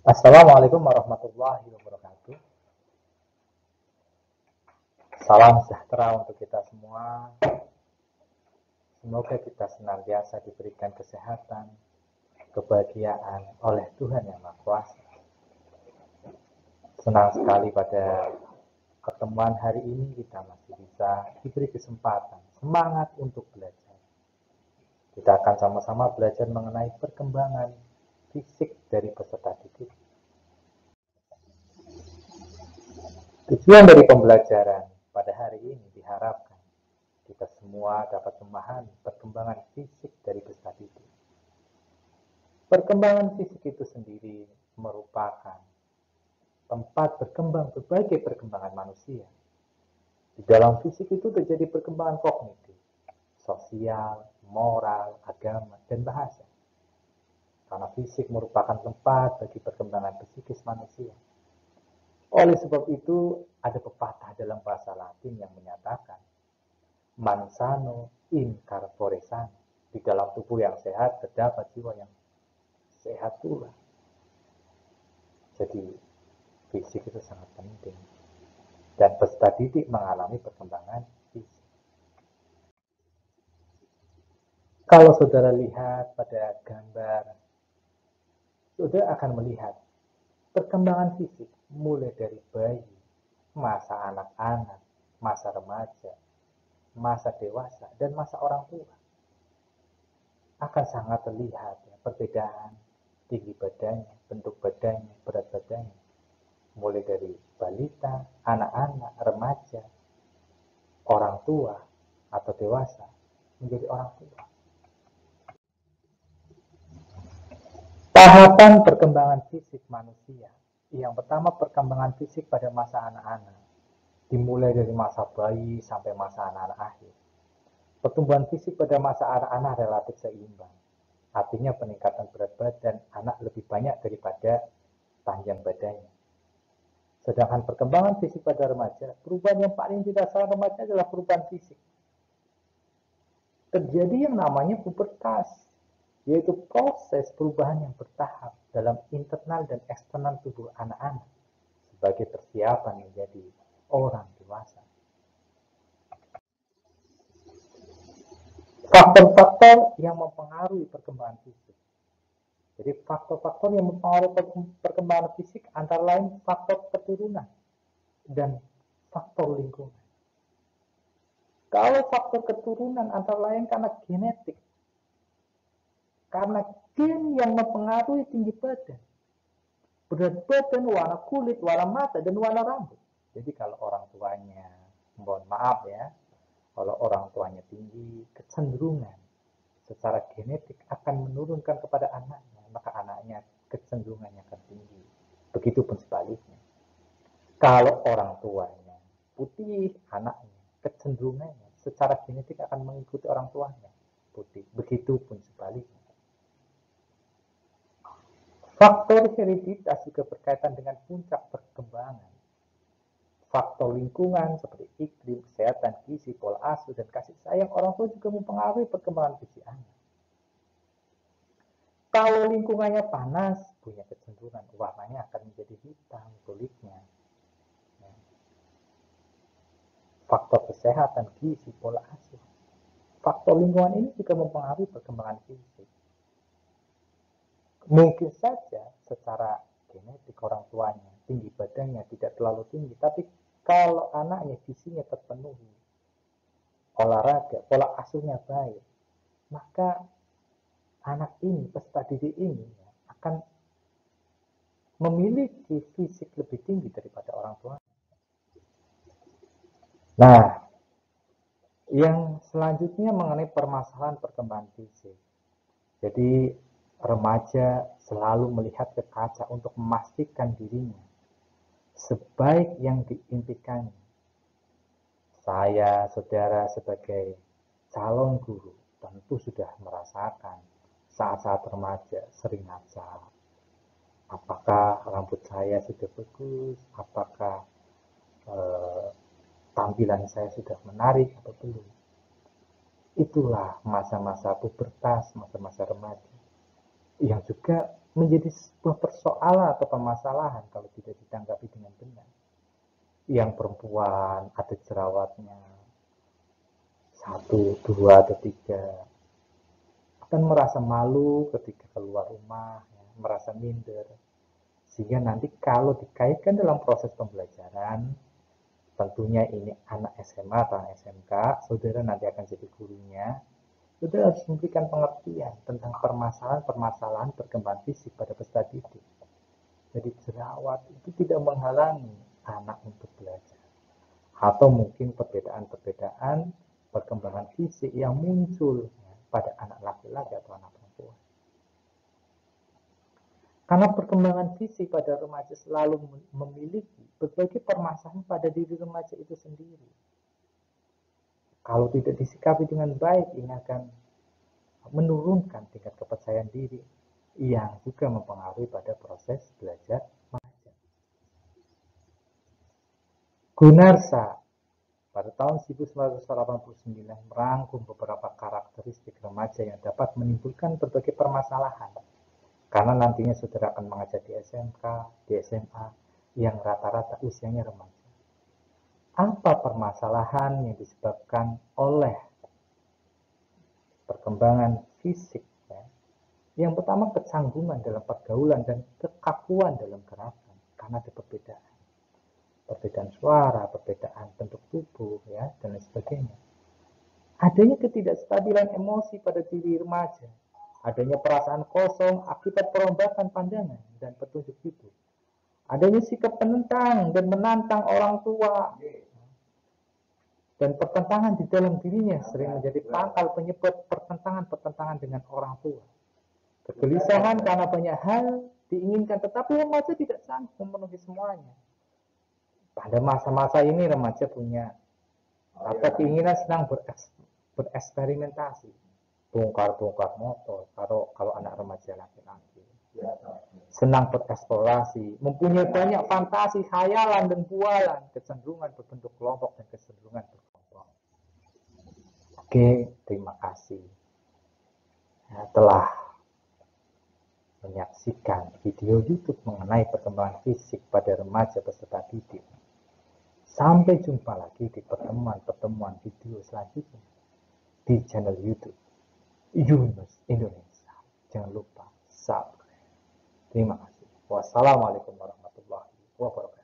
Assalamualaikum warahmatullahi wabarakatuh. Salam sejahtera untuk kita semua. Semoga kita senantiasa diberikan kesehatan, kebahagiaan oleh Tuhan Yang Maha Kuasa. Senang sekali pada pertemuan hari ini kita masih bisa diberi kesempatan, semangat untuk belajar. Kita akan sama-sama belajar mengenai perkembangan fisik dari peserta didik. Tujuan dari pembelajaran pada hari ini diharapkan kita semua dapat memahami perkembangan fisik dari peserta didik. Perkembangan fisik itu sendiri merupakan tempat berkembang berbagai perkembangan manusia. Di dalam fisik itu terjadi perkembangan kognitif, sosial, moral, agama, dan bahasa. Karena fisik merupakan tempat bagi perkembangan psikis manusia. Oleh sebab itu, ada pepatah dalam bahasa Latin yang menyatakan, "Man sano in corpore sano." Di dalam tubuh yang sehat terdapat jiwa yang sehat pula. Jadi, fisik itu sangat penting. Dan peserta didik mengalami perkembangan fisik. Kalau saudara lihat pada gambar, saudara akan melihat perkembangan fisik mulai dari bayi, masa anak-anak, masa remaja, masa dewasa, dan masa orang tua. Akan sangat terlihat ya, perbedaan tinggi badannya, bentuk badannya, berat badannya. Mulai dari balita, anak-anak, remaja, orang tua, atau dewasa, menjadi orang tua. Tahapan perkembangan fisik manusia. Yang pertama, perkembangan fisik pada masa anak-anak. Dimulai dari masa bayi sampai masa anak-anak akhir. Pertumbuhan fisik pada masa anak-anak relatif seimbang. Artinya peningkatan berat badan anak lebih banyak daripada panjang badannya. Sedangkan perkembangan fisik pada remaja, perubahan yang paling dirasakan remaja adalah perubahan fisik. Terjadi yang namanya pubertas, yaitu proses perubahan yang bertahap dalam internal dan eksternal tubuh anak-anak sebagai persiapan menjadi orang dewasa. Faktor-faktor yang mempengaruhi perkembangan fisik. Jadi faktor-faktor yang mempengaruhi perkembangan fisik antara lain faktor keturunan dan faktor lingkungan. Kalau faktor keturunan antara lain karena genetik, karena gen yang mempengaruhi tinggi badan, berat badan, warna kulit, warna mata, dan warna rambut. Jadi kalau orang tuanya, mohon maaf ya, kalau orang tuanya tinggi, kecenderungan secara genetik akan menurunkan kepada anaknya, maka anaknya kecenderungannya akan tinggi. Begitupun sebaliknya. Kalau orang tuanya putih, anaknya kecenderungannya secara genetik akan mengikuti orang tuanya putih. Begitupun sebaliknya. Faktor hereditas juga berkaitan dengan puncak perkembangan. Faktor lingkungan seperti iklim, kesehatan, gizi, pola asuh, dan kasih sayang orang tua juga mempengaruhi perkembangan fisik anak. Kalau lingkungannya panas, punya kecenderungan warnanya akan menjadi hitam kulitnya. Faktor kesehatan, gizi, pola asuh. Faktor lingkungan ini juga mempengaruhi perkembangan fisik. Mungkin saja secara genetik orang tuanya tinggi badannya tidak terlalu tinggi, tapi kalau anaknya gizinya terpenuhi, olahraga, pola asuhnya baik, maka anak ini, peserta didik ini akan memiliki fisik lebih tinggi daripada orang tua. Nah, yang selanjutnya mengenai permasalahan perkembangan fisik. Jadi remaja selalu melihat ke kaca untuk memastikan dirinya sebaik yang diimpikannya. Saya, saudara, sebagai calon guru tentu sudah merasakan saat-saat remaja sering ngaca. Apakah rambut saya sudah bagus? Apakah tampilan saya sudah menarik atau belum? Itulah masa-masa pubertas, masa-masa remaja yang juga menjadi sebuah persoalan atau permasalahan kalau tidak ditanggapi dengan benar. Yang perempuan ada jerawatnya 1, 2, atau 3 akan merasa malu ketika keluar rumah, ya, merasa minder. Sehingga nanti kalau dikaitkan dalam proses pembelajaran, tentunya ini anak SMA atau SMK, saudara nanti akan jadi gurunya, saudara harus memberikan pengertian tentang permasalahan-permasalahan perkembangan fisik pada peserta didik. Jadi jerawat itu tidak menghalangi anak untuk belajar. Atau mungkin perbedaan-perbedaan perkembangan fisik yang muncul pada anak laki-laki atau anak perempuan. Karena perkembangan fisik pada remaja selalu memiliki berbagai permasalahan pada diri remaja itu sendiri. Kalau tidak disikapi dengan baik, ini akan menurunkan tingkat kepercayaan diri yang juga mempengaruhi pada proses belajar remaja. Gunarsa pada tahun 1989 merangkum beberapa karakteristik remaja yang dapat menimbulkan berbagai permasalahan. Karena nantinya saudara akan mengajar di SMK, di SMA, yang rata-rata usianya remaja. Apa permasalahan yang disebabkan oleh perkembangan fisik? Ya? Yang pertama kecanggungan dalam pergaulan dan kekakuan dalam gerakan, karena ada perbedaan. Perbedaan suara, perbedaan bentuk tubuh, ya, dan lain sebagainya. Adanya ketidakstabilan emosi pada diri remaja, adanya perasaan kosong akibat perombakan pandangan dan petunjuk hidup, adanya sikap penentang dan menantang orang tua, dan pertentangan di dalam dirinya sering menjadi pangkal penyebab pertentangan dengan orang tua. Kegelisahan karena banyak hal diinginkan, tetapi remaja tidak sanggup memenuhi semuanya. Pada masa-masa ini remaja punya keinginan senang bereksperimentasi, bongkar-bongkar motor kalau anak remaja laki-laki. Senang bereksplorasi, mempunyai banyak fantasi, khayalan dan bualan, kecenderungan berbentuk kelompok dan kecenderungan berkelompok. Oke, terima kasih telah menyaksikan video YouTube mengenai perkembangan fisik pada remaja peserta didik. Sampai jumpa lagi di pertemuan-pertemuan video selanjutnya di channel YouTube Yunus Indonesia. Jangan lupa subscribe. Terima kasih. Wassalamualaikum warahmatullahi wabarakatuh.